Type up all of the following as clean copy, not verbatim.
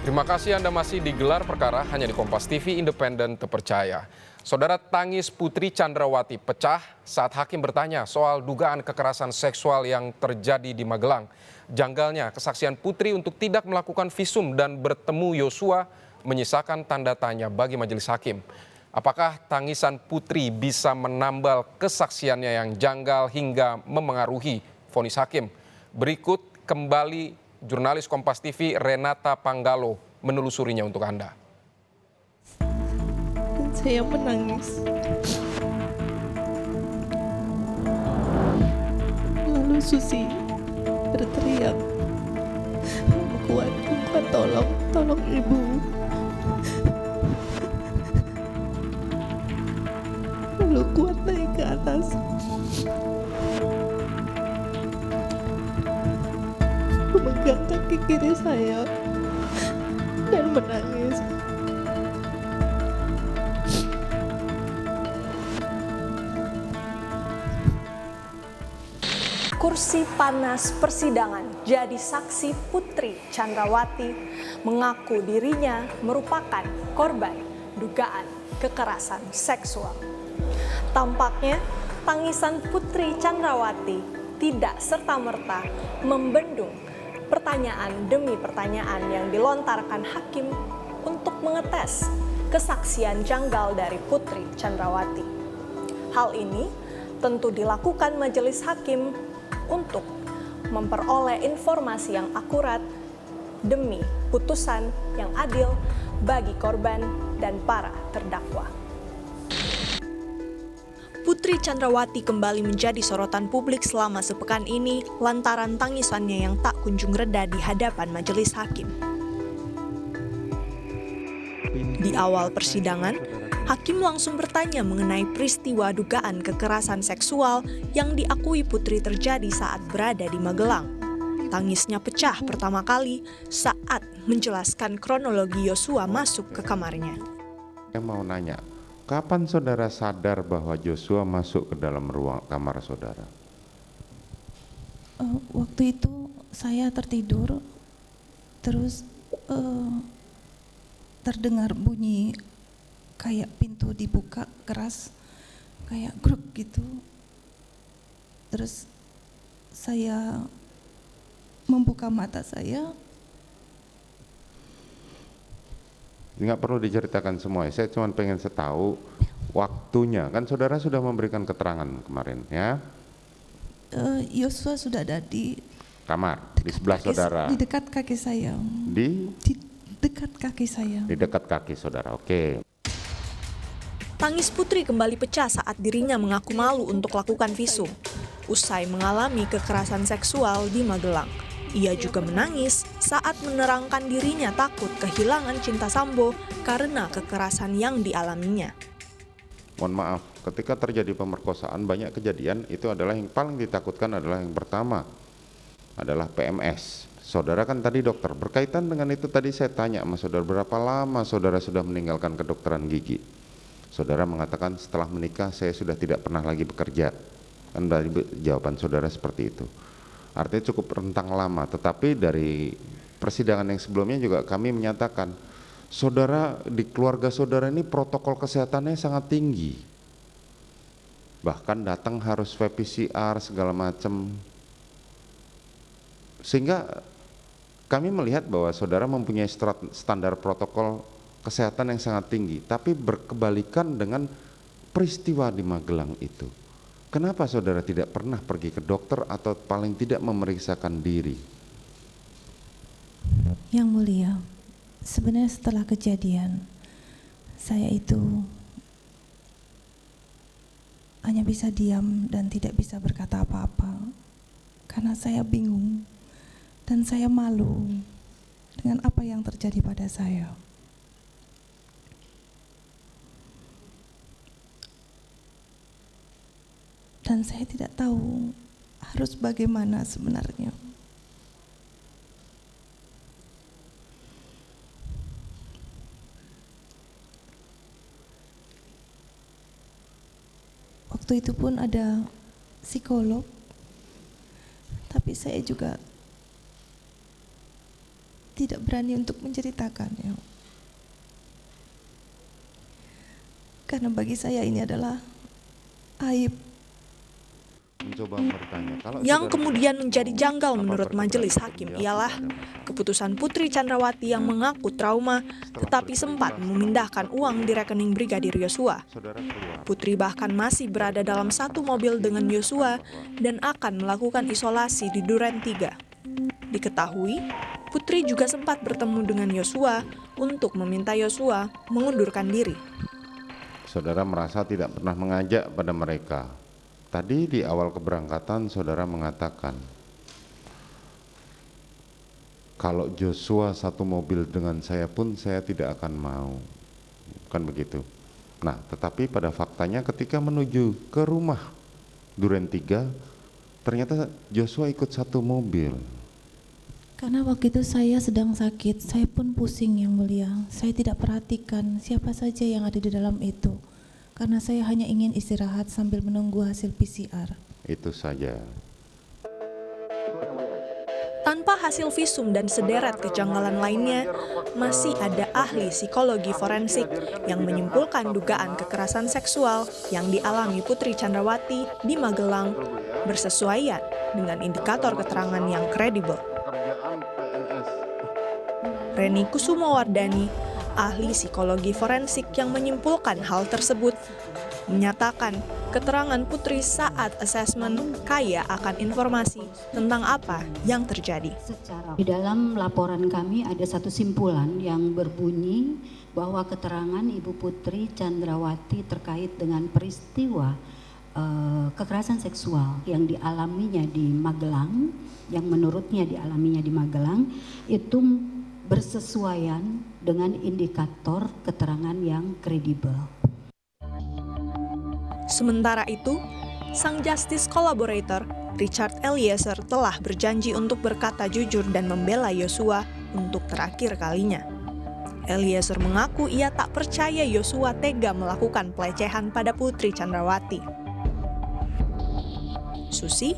Terima kasih Anda masih digelar perkara hanya di Kompas TV Independen Terpercaya. Saudara, tangis Putri Chandrawati pecah saat hakim bertanya soal dugaan kekerasan seksual yang terjadi di Magelang. Janggalnya kesaksian Putri untuk tidak melakukan visum dan bertemu Yosua menyisakan tanda tanya bagi majelis hakim. Apakah tangisan Putri bisa menambal kesaksiannya yang janggal hingga memengaruhi vonis hakim? Berikut kembali jurnalis Kompas TV Renata Panggalo menelusurinya untuk Anda. Saya menangis. Lalu Susi berteriak, kuat, tolong ibu. Lalu kuat naik ke atas. Memegang kaki kiri saya dan menangis. Kursi panas persidangan jadi saksi Putri Chandrawati mengaku dirinya merupakan korban dugaan kekerasan seksual. Tampaknya tangisan Putri Chandrawati tidak serta-merta membendung pertanyaan demi pertanyaan yang dilontarkan hakim untuk mengetes kesaksian janggal dari Putri Chandrawati. Hal ini tentu dilakukan majelis hakim untuk memperoleh informasi yang akurat demi putusan yang adil bagi korban dan para terdakwa. Putri Chandrawati kembali menjadi sorotan publik selama sepekan ini lantaran tangisannya yang tak kunjung reda di hadapan majelis hakim. Di awal persidangan, hakim langsung bertanya mengenai peristiwa dugaan kekerasan seksual yang diakui Putri terjadi saat berada di Magelang. Tangisnya pecah pertama kali saat menjelaskan kronologi Yosua masuk ke kamarnya. Saya mau nanya, kapan saudara sadar bahwa Joshua masuk ke dalam ruang kamar saudara? Waktu itu saya tertidur, terus terdengar bunyi kayak pintu dibuka keras, kayak gruk gitu. Terus saya membuka mata saya. Nggak perlu diceritakan semua, saya cuma pengen tahu waktunya. Kan saudara sudah memberikan keterangan kemarin ya. Yosua sudah ada di Kamar, di sebelah saudara. Di dekat kaki saya. Di dekat kaki saya. Di dekat kaki saudara, oke. Tangis Putri kembali pecah saat dirinya mengaku malu untuk lakukan visum. Usai mengalami kekerasan seksual di Magelang, ia juga menangis saat menerangkan dirinya takut kehilangan Cinta Sambo karena kekerasan yang dialaminya. Mohon maaf, ketika terjadi pemerkosaan banyak kejadian, itu adalah yang paling ditakutkan adalah yang pertama adalah PMS. Saudara kan tadi dokter, berkaitan dengan itu tadi saya tanya sama saudara, berapa lama saudara sudah meninggalkan kedokteran gigi? Saudara mengatakan setelah menikah saya sudah tidak pernah lagi bekerja. Kan dari jawaban saudara seperti itu. Artinya cukup rentang lama, tetapi dari persidangan yang sebelumnya juga kami menyatakan saudara, di keluarga saudara ini protokol kesehatannya sangat tinggi. Bahkan datang harus swab PCR segala macam. Sehingga kami melihat bahwa saudara mempunyai standar protokol kesehatan yang sangat tinggi, tapi berkebalikan dengan peristiwa di Magelang itu. Kenapa saudara tidak pernah pergi ke dokter atau paling tidak memeriksakan diri? Yang mulia, sebenarnya setelah kejadian, saya itu hanya bisa diam dan tidak bisa berkata apa-apa. Karena saya bingung dan saya malu dengan apa yang terjadi pada saya. Dan saya tidak tahu harus bagaimana sebenarnya. Waktu itu pun ada psikolog, tapi saya juga tidak berani untuk menceritakannya. Karena bagi saya ini adalah aib. Mencoba bertanya. Kalau Yang saudara kemudian tidak menjadi mau janggal menurut berkeberatan majelis hakim menjawab, ialah tidak ada. keputusan Putri Chandrawati yang mengaku trauma tetapi sempat memindahkan uang di rekening Brigadir Yosua. Saudara keluar. Putri bahkan masih berada dalam satu mobil dengan Yosua dan akan melakukan isolasi di Duren 3. Diketahui, Putri juga sempat bertemu dengan Yosua untuk meminta Yosua mengundurkan diri. Saudara merasa tidak pernah mengajak pada mereka. Tadi di awal keberangkatan saudara mengatakan, kalau Joshua satu mobil dengan saya pun saya tidak akan mau. Bukan begitu. Nah, tetapi pada faktanya ketika menuju ke rumah Duren 3, ternyata Joshua ikut satu mobil. Karena waktu itu saya sedang sakit, saya pun pusing yang mulia. Saya tidak perhatikan siapa saja yang ada di dalam itu. Karena saya hanya ingin istirahat sambil menunggu hasil PCR. Itu saja. Tanpa hasil visum dan sederet kejanggalan lainnya, masih ada ahli psikologi forensik yang menyimpulkan dugaan kekerasan seksual yang dialami Putri Chandrawati di Magelang bersesuaian dengan indikator keterangan yang kredibel. Reni Kusumawardani, ahli psikologi forensik yang menyimpulkan hal tersebut, menyatakan keterangan Putri saat asesmen kaya akan informasi tentang apa yang terjadi. Di dalam laporan kami ada satu simpulan yang berbunyi bahwa keterangan Ibu Putri Chandrawati terkait dengan peristiwa kekerasan seksual yang dialaminya di Magelang, yang menurutnya dialaminya di Magelang, itu bersesuaian dengan indikator keterangan yang kredibel. Sementara itu, sang justice collaborator Richard Eliezer telah berjanji untuk berkata jujur dan membela Yosua untuk terakhir kalinya. Eliezer mengaku ia tak percaya Yosua tega melakukan pelecehan pada Putri Chandrawati. Susi,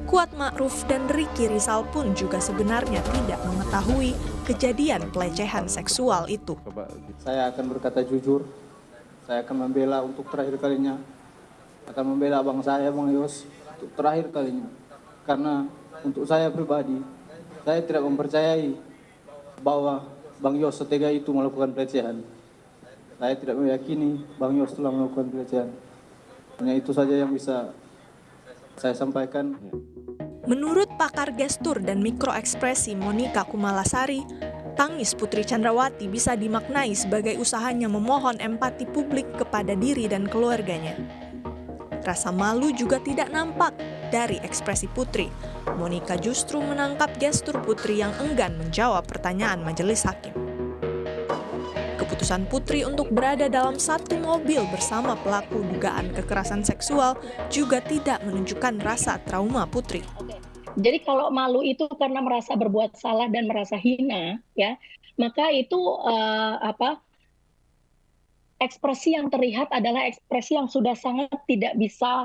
Kuat Ma'ruf dan Ricky Rizal pun juga sebenarnya tidak mengetahui kejadian pelecehan seksual itu. Saya akan berkata jujur, saya akan membela untuk terakhir kalinya, akan membela abang saya, Bang Yos, untuk terakhir kalinya. Karena untuk saya pribadi, saya tidak mempercayai bahwa Bang Yos setega itu melakukan pelecehan. Saya tidak meyakini Bang Yos telah melakukan pelecehan. Hanya itu saja yang bisa saya sampaikan. Menurut pakar gestur dan mikroekspresi Monica Kumalasari, tangis Putri Chandrawati bisa dimaknai sebagai usahanya memohon empati publik kepada diri dan keluarganya. Rasa malu juga tidak nampak dari ekspresi Putri. Monica justru menangkap gestur Putri yang enggan menjawab pertanyaan majelis hakim. Keputusan Putri untuk berada dalam satu mobil bersama pelaku dugaan kekerasan seksual juga tidak menunjukkan rasa trauma Putri. Jadi kalau malu itu karena merasa berbuat salah dan merasa hina, ya, maka itu ekspresi yang terlihat adalah ekspresi yang sudah sangat tidak bisa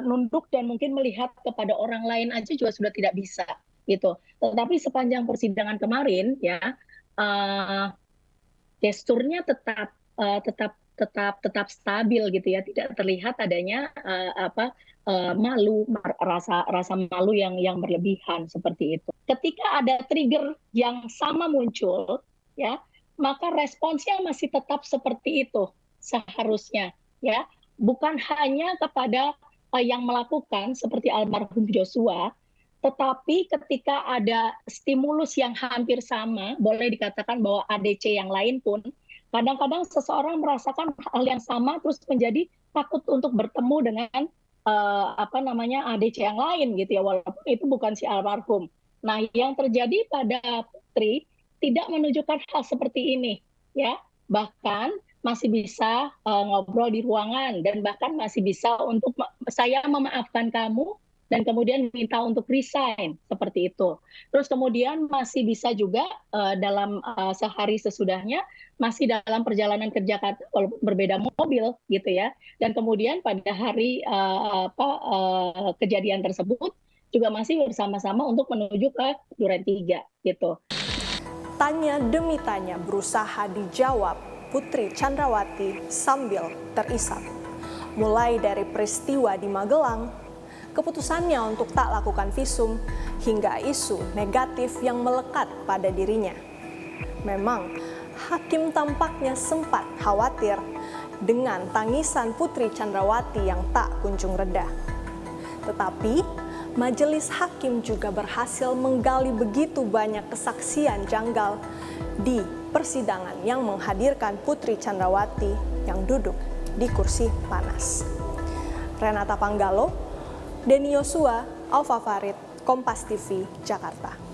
nunduk dan mungkin melihat kepada orang lain aja juga sudah tidak bisa, gitu. Tetapi sepanjang persidangan kemarin, ya, gesturnya tetap stabil, gitu ya, tidak terlihat adanya malu, rasa malu yang berlebihan seperti itu. Ketika ada trigger yang sama muncul, ya, maka responsnya masih tetap seperti itu seharusnya, ya, bukan hanya kepada yang melakukan seperti almarhum Joshua, tetapi ketika ada stimulus yang hampir sama, boleh dikatakan bahwa ADC yang lain pun kadang-kadang seseorang merasakan hal yang sama terus menjadi takut untuk bertemu dengan ADC yang lain, gitu ya, walaupun itu bukan si almarhum. Nah, yang terjadi pada Putri tidak menunjukkan hal seperti ini, ya, bahkan masih bisa ngobrol di ruangan dan bahkan masih bisa untuk saya memaafkan kamu dan kemudian minta untuk resign seperti itu. Terus kemudian masih bisa juga dalam sehari sesudahnya masih dalam perjalanan ke Jakarta walaupun berbeda mobil, gitu ya, dan kemudian pada hari kejadian tersebut juga masih bersama-sama untuk menuju ke Duren 3, gitu. Tanya demi tanya berusaha dijawab Putri Chandrawati sambil terisak. Mulai dari peristiwa di Magelang, keputusannya untuk tak lakukan visum, hingga isu negatif yang melekat pada dirinya. Memang, hakim tampaknya sempat khawatir dengan tangisan Putri Chandrawati yang tak kunjung reda. Tetapi, majelis hakim juga berhasil menggali begitu banyak kesaksian janggal di persidangan yang menghadirkan Putri Chandrawati yang duduk di kursi panas. Renata Panggalo, Denny Yosua, Alfa Farid, Kompas TV, Jakarta.